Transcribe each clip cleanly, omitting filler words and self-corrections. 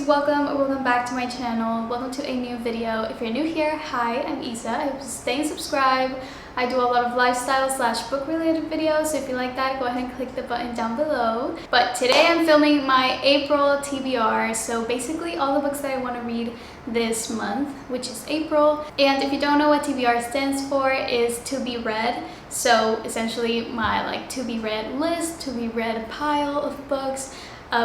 welcome or welcome back to my channel. Welcome to a new video. If you're new here, hi, I'm Isa. I hope you stay and subscribe. I do a lot of lifestyle / book related videos, so if you like that, go ahead and click the button down below. But today I'm filming my April TBR, so basically all the books that I want to read this month, which is April. And if you don't know what TBR stands for, is to be read. So essentially my to be read list, to be read pile of books,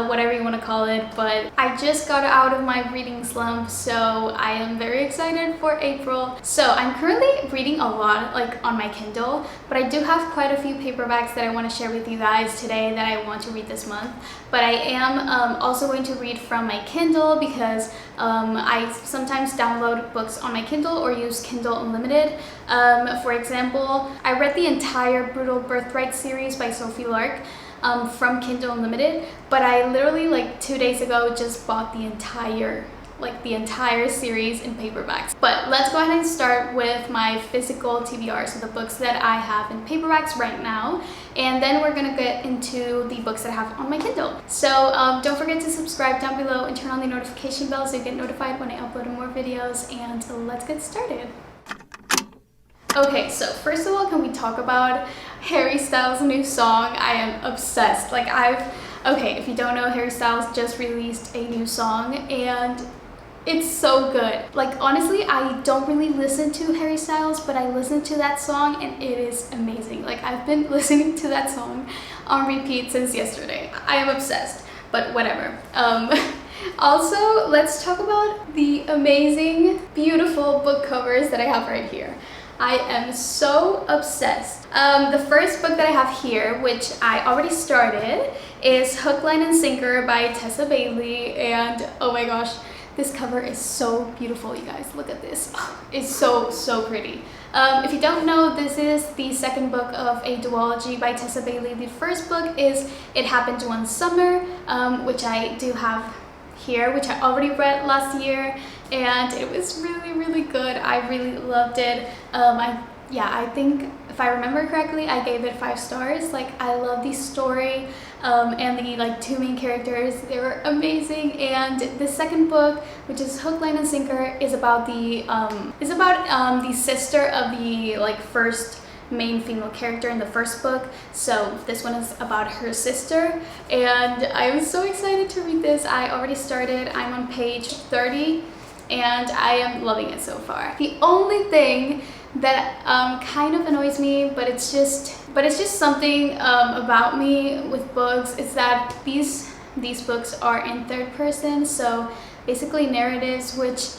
whatever you want to call it. But I just got out of my reading slump, so I am very excited for April. So I'm currently reading a lot on my Kindle, but I do have quite a few paperbacks that I want to share with you guys today that I want to read this month. But I am also going to read from my Kindle because I sometimes download books on my Kindle or use Kindle Unlimited. For example, I read the entire Brutal Birthright series by Sophie Lark from Kindle Unlimited, but I literally 2 days ago just bought the entire series in paperbacks. But let's go ahead and start with my physical TBR, so the books that I have in paperbacks right now, and then we're gonna get into the books that I have on my Kindle. So don't forget to subscribe down below and turn on the notification bell so you get notified when I upload more videos, and let's get started. Okay, so first of all, can we talk about Harry Styles' new song? I am obsessed. Okay, if you don't know, Harry Styles just released a new song and it's so good. Honestly, I don't really listen to Harry Styles, but I listened to that song and it is amazing. I've been listening to that song on repeat since yesterday. I am obsessed, but whatever. Also, let's talk about the amazing, beautiful book covers that I have right here. I am so obsessed. The first book that I have here, which I already started, is Hook, Line, and Sinker by Tessa Bailey, and oh my gosh, this cover is so beautiful, you guys. Look at this. It's so pretty. If you don't know, this is the second book of a duology by Tessa Bailey. The first book is It Happened One Summer, which I do have here, which I already read last year, and it was really good. I really loved it. I think if I remember correctly, I gave it 5 stars. I love the story, and the two main characters, they were amazing. And the second book, which is Hook, Line, and Sinker, is about the sister of the first main female character in the first book. So this one is about her sister, and I'm so excited to read this. I already started. I'm on page 30 and I am loving it so far. The only thing that kind of annoys me, but it's just something about me with books, is that these books are in third person, so basically narratives, which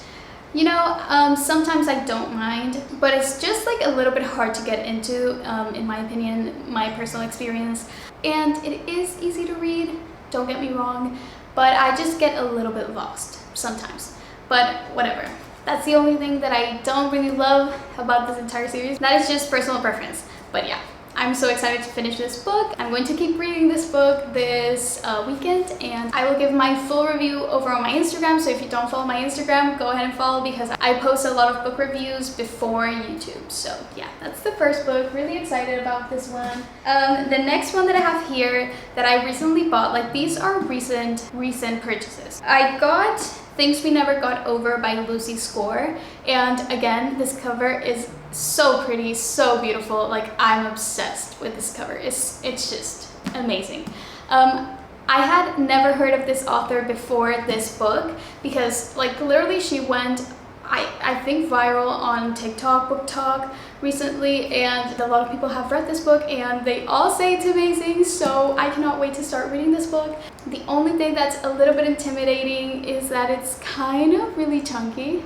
sometimes I don't mind, but it's just a little bit hard to get into, in my opinion, my personal experience. And it is easy to read, don't get me wrong, but I just get a little bit lost sometimes. But whatever. That's the only thing that I don't really love about this entire series. That is just personal preference. But yeah, I'm so excited to finish this book. I'm going to keep reading this book this weekend, and I will give my full review over on my Instagram. So if you don't follow my Instagram, go ahead and follow, because I post a lot of book reviews before YouTube. So yeah, that's the first book. Really excited about this one. The next one that I have here that I recently bought, these are recent purchases. I got Things We Never Got Over by Lucy Score, and again, this cover is so pretty, so beautiful. I'm obsessed with this cover. It's just amazing. I had never heard of this author before this book, because literally she went, I think, viral on TikTok, Book Talk, recently, and a lot of people have read this book and they all say it's amazing, so I cannot wait to start reading this book. The only thing that's a little bit intimidating is that it's kind of really chunky,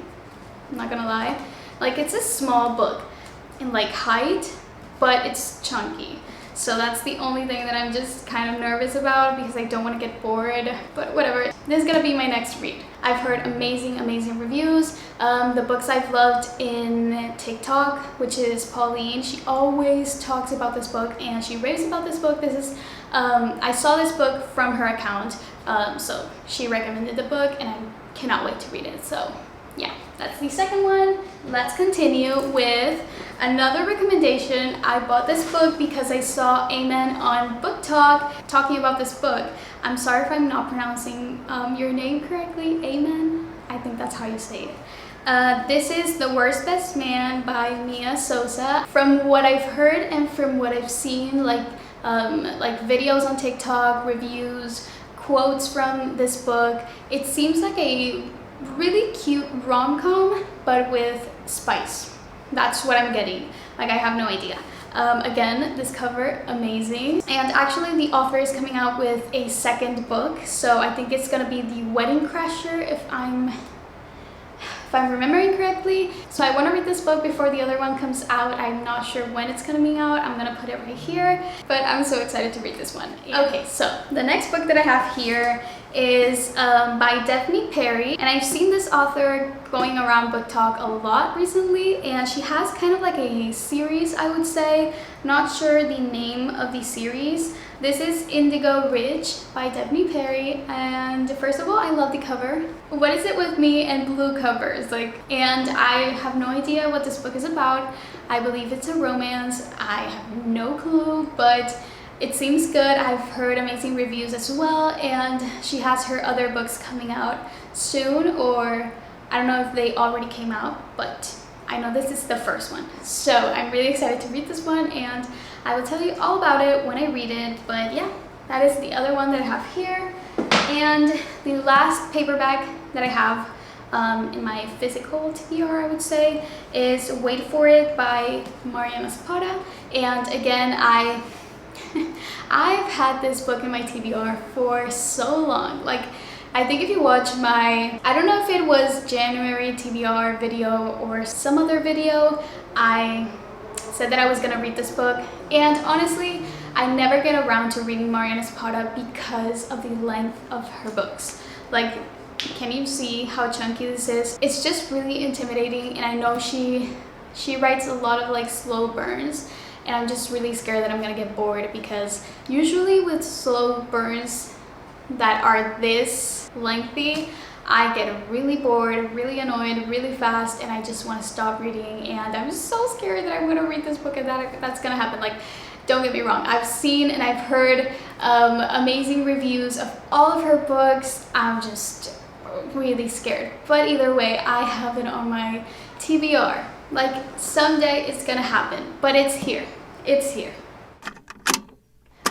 I'm not gonna lie. It's a small book in height, but it's chunky. So that's the only thing that I'm just kind of nervous about, because I don't want to get bored, but whatever. This is gonna be my next read. I've heard amazing reviews. The books I've loved in TikTok, which is Pauline, she always talks about this book and she raves about this book. I saw this book from her account, so she recommended the book and I cannot wait to read it. So yeah, that's the second one. Let's continue with another recommendation. I bought this book because I saw Amen on Book talk talking about this book. I'm sorry if I'm not pronouncing your name correctly. Amen? I think that's how you say it. This is The Worst Best Man by Sosa. From what I've heard and from what I've seen, like videos on TikTok, reviews, quotes from this book, it seems like a really cute rom-com, but with spice. That's what I'm getting. Like, I have no idea. Again, this cover, amazing. And actually the author is coming out with a second book, so I think it's gonna be The Wedding Crasher if I'm remembering correctly. So I want to read this book before the other one comes out. I'm not sure when it's gonna be out. I'm gonna put it right here, but I'm so excited to read this one. Okay, so the next book that I have here is by Devney and I've seen this author going around book talk a lot recently, and she has kind of like a series, I would say. Not sure the name of the series. This is Indigo by Devney, and first of all, I love the cover. What is it with me and blue covers? And I have no idea what this book is about. I believe it's a romance. I have no clue, but it seems good. I've heard amazing reviews as well, and she has her other books coming out soon, or I don't know if they already came out, but I know this is the first one. So I'm really excited to read this one, and I will tell you all about it when I read it. But yeah, that is the other one that I have here. And the last paperback that I have in my physical TBR, I would say, is Wait For It by Mariana Zapata. And again, I've had this book in my TBR for so long. Like, I think if you watch my, I don't know if it was January TBR video or some other video, I said that I was gonna read this book, and honestly, I never get around to reading Mariana Zapata because of the length of her books. Like, can you see how chunky this is? It's just really intimidating, and I know she writes a lot of like slow burns, and I'm just really scared that I'm gonna get bored, because usually with slow burns that are this lengthy, I get really bored, really annoyed, really fast, and I just want to stop reading. And I'm so scared that I'm going to read this book and that's going to happen. Like, don't get me wrong, I've seen and I've heard amazing reviews of all of her books. I'm just really scared. But either way, I have it on my TBR. Like, someday it's going to happen, but it's here. It's here.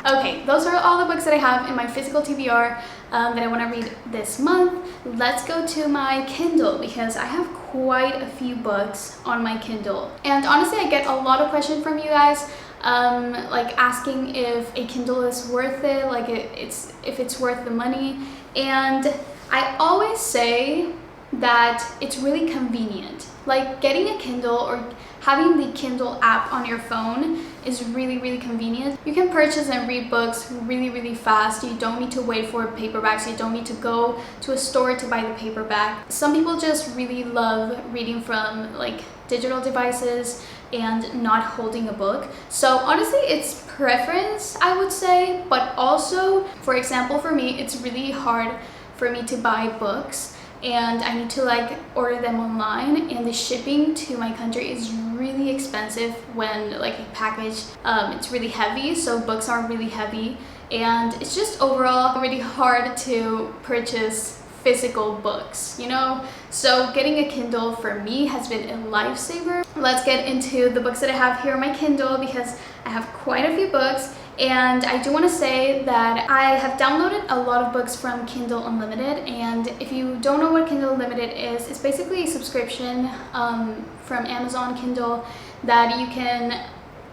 Okay, those are all the books that I have in my physical TBR that I want to read this month. Let's go to my Kindle, because I have quite a few books on my Kindle. And honestly, I get a lot of questions from you guys, like asking if a Kindle is worth it, like if it's worth the money. And I always say that it's really convenient. Like, getting a Kindle or having the Kindle app on your phone is really, really convenient. You can purchase and read books really, really fast. You don't need to wait for paperbacks. You don't need to go to a store to buy the paperback. Some people just really love reading from like digital devices and not holding a book. So honestly, it's preference, I would say. But also, for example, for me, it's really hard for me to buy books, and I need to like order them online, and the shipping to my country is really expensive when like a package, it's really heavy, so books are really heavy, and it's just overall really hard to purchase physical books, you know? So getting a Kindle for me has been a lifesaver. Let's get into the books that I have here on my Kindle, because I have quite a few books. And I do want to say that I have downloaded a lot of books from Kindle Unlimited, and if you don't know what Kindle Unlimited is, it's basically a subscription from Amazon Kindle that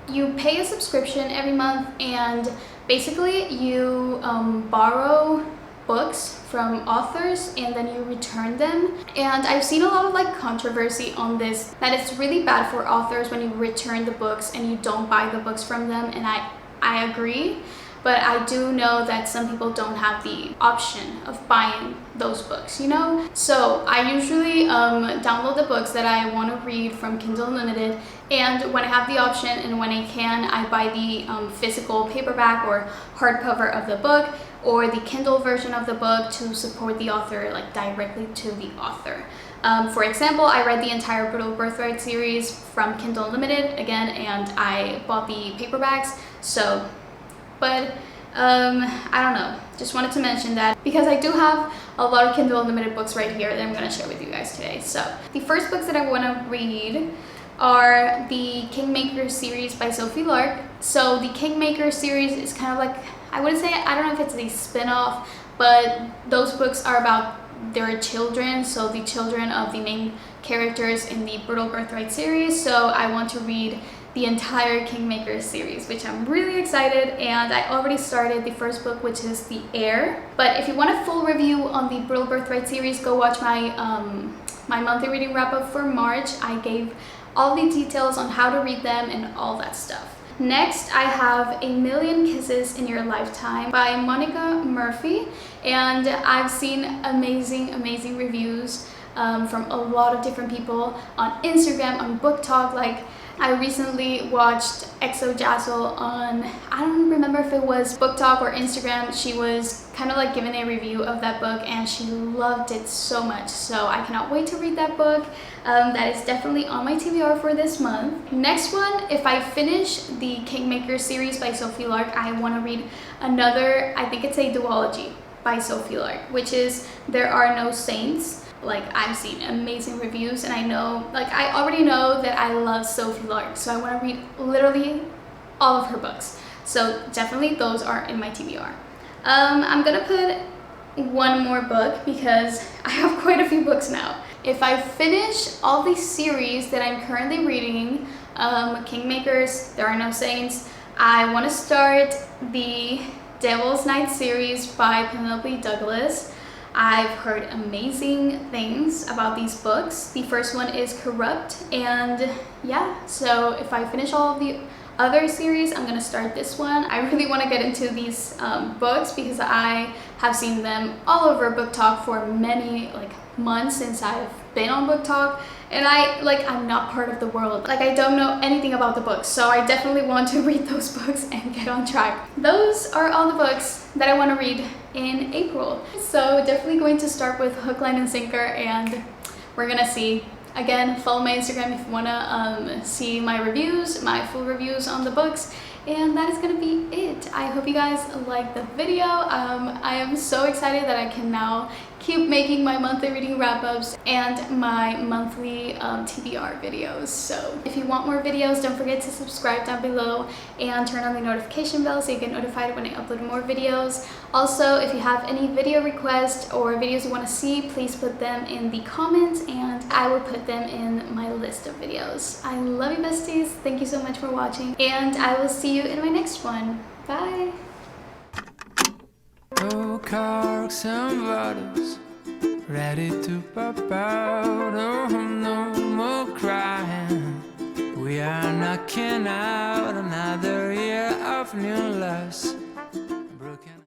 you pay a subscription every month, and basically you borrow books from authors and then you return them. And I've seen a lot of like controversy on this, that it's really bad for authors when you return the books and you don't buy the books from them, and I agree, but I do know that some people don't have the option of buying those books, you know? So I usually download the books that I want to read from Kindle Unlimited, and when I have the option and when I can, I buy the physical paperback or hardcover of the book, or the Kindle version of the book to support the author, like directly to the author. For example, I read the entire Brutal Birthright series from Kindle Unlimited again, and I bought the paperbacks. So, but I don't know, just wanted to mention that because I do have a lot of Kindle Unlimited books right here that I'm going to share with you guys today. So the first books that I want to read are the Kingmakers series by Sophie Lark. So the Kingmakers series is kind of like, I wouldn't say, I don't know if it's a spin-off, but those books are about their children, so the children of the main characters in the Brutal Birthright series. So I want to read the entire Kingmakers series, which I'm really excited, and I already started the first book, which is The Heir. But if you want a full review on the Brutal Birthright series, go watch my my monthly reading wrap-up for March. I gave all the details on how to read them and all that stuff. Next, I have A Million Kisses in Your Lifetime by Monica Murphy, and I've seen amazing reviews from a lot of different people on Instagram, on Book Talk. Like, I recently watched Exo Jazzle on, I don't remember if it was Book Talk or Instagram. She was kind of like giving a review of that book and she loved it so much. So I cannot wait to read that book. That is definitely on my TBR for this month. Next one, if I finish the Kingmakers series by Sophie Lark, I want to read another, I think it's a duology by Sophie Lark, which is There Are No Saints. Like, I've seen amazing reviews and I know, like, I already know that I love Sophie Lark, so I want to read literally all of her books. So definitely those are in my TBR. I'm gonna put one more book because I have quite a few books now. If I finish all the series that I'm currently reading, Kingmakers, There Are No Saints, I want to start the Devil's Night series by Penelope Douglas. I've heard amazing things about these books. The first one is Corrupt, and yeah, so if I finish all of the other series, I'm gonna start this one. I really want to get into these books because I have seen them all over Book Talk for many months since I've been on Book Talk, and I'm not part of the world. Like, I don't know anything about the books, so I definitely want to read those books and get on track. Those are all the books that I want to read in April. So definitely going to start with Hook, Line, and Sinker, and we're gonna see. Again, follow my Instagram if you wanna see my reviews, my full reviews on the books. And that is gonna be it. I hope you guys liked the video. I am so excited that I can now keep making my monthly reading wrap-ups and my monthly TBR videos. So if you want more videos, don't forget to subscribe down below and turn on the notification bell so you get notified when I upload more videos. Also, if you have any video requests or videos you want to see, please put them in the comments and I will put them in my list of videos. I love you, besties. Thank you so much for watching, and I will see you in my next one. Bye! Corks and bottles ready to pop out. Oh, no more crying. We are knocking out another year of new loves.